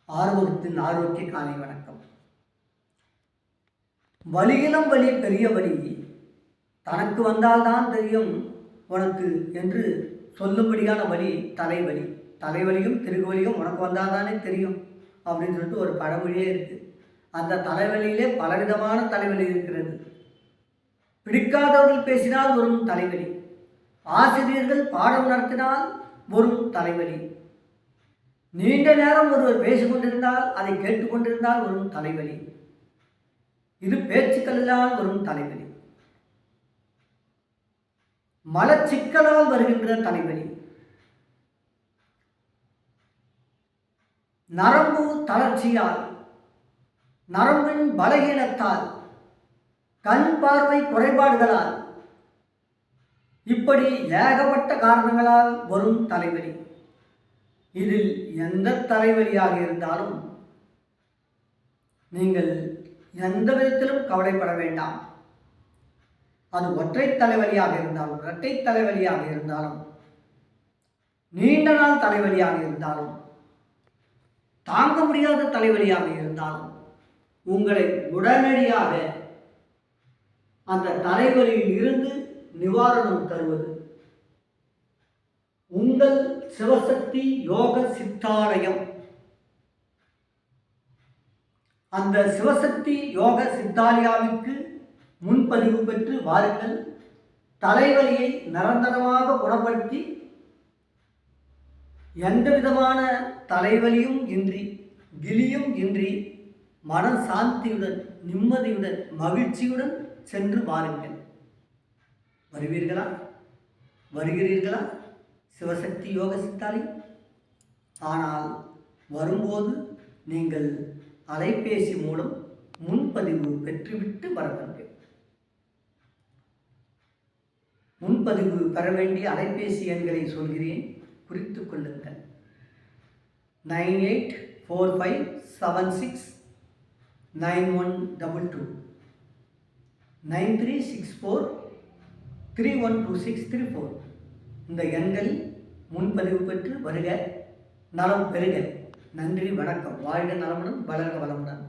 ஆறுமுகத்தின் ஆரோக்கிய காலை வணக்கம். வலியிலும் வலி பெரிய வலி தனக்கு வந்தால்தான் தெரியும் உனக்கு என்று சொல்லும்படியான வலி தலைவலி. தலைவலியும் திருகுவலியும் உனக்கு வந்தால்தானே தெரியும் அப்படின்னு சொல்லிட்டு ஒரு பழமொழியே இருக்குது. அந்த தலைவலியிலே பலவிதமான தலைவலி இருக்கிறது. பிடிக்காதவர்கள் பேசினால் வரும் தலைவலி, ஆசிரியர்கள் பாடம் நடத்தினால் வரும் தலைவலி, நீண்ட நேரம் ஒருவர் பேசிக்கொண்டிருந்தால் அதை கேட்டுக்கொண்டிருந்தால் வரும் தலைவலி, இது பேச்சுக்களால் வரும் தலைவலி, மலச்சிக்கலால் வருகின்ற தலைவலி, நரம்பு தளர்ச்சியால், நரம்பின் பலகீனத்தால், கண் பார்வை குறைபாடுகளால், இப்படி ஏகப்பட்ட காரணங்களால் வரும் தலைவலி. இதில் எந்த தலைவலியாக இருந்தாலும் நீங்கள் எந்த விதத்திலும் கவலைப்பட வேண்டாம். அது ஒற்றை தலைவலியாக இருந்தாலும், இரட்டை தலைவலியாக இருந்தாலும், நீண்ட நாள் தலைவலியாக இருந்தாலும், தாங்க முடியாத தலைவலியாக இருந்தாலும், உங்களை உடனடியாக அந்த தலைவலியில் இருந்து நிவாரணம் தருவது உங்கள் சிவசக்தி யோக சித்தாலயம். அந்த சிவசக்தி யோக சித்தாலயாவிற்கு முன்பதிவு பெற்று வாருங்கள். தலைவலியை நிரந்தரமாக குணப்படுத்தி எந்த விதமான தலைவலியும் இன்றி, கிளியும் இன்றி, மன சாந்தியுடன், நிம்மதியுடன், மகிழ்ச்சியுடன் சென்று வாருங்கள். வருவீர்களா? வருகிறீர்களா? சிவசக்தி யோக சித்தாலயம். ஆனால் வரும்போது நீங்கள் அலைபேசி மூலம் முன்பதிவு பெற்றுவிட்டு வர வேண்டும். முன்பதிவு பெற வேண்டிய அலைபேசி எண்களை சொல்கிறேன், குறித்துக் கொள்ளுங்கள். 9845769122, 9364312634. இந்த எண்களில் முன்பதிவு பெற்று வருக, நலம் பெறுக. நன்றி, வணக்கம். வாழ்க நலமுடன், வளர்க வளமுடன்.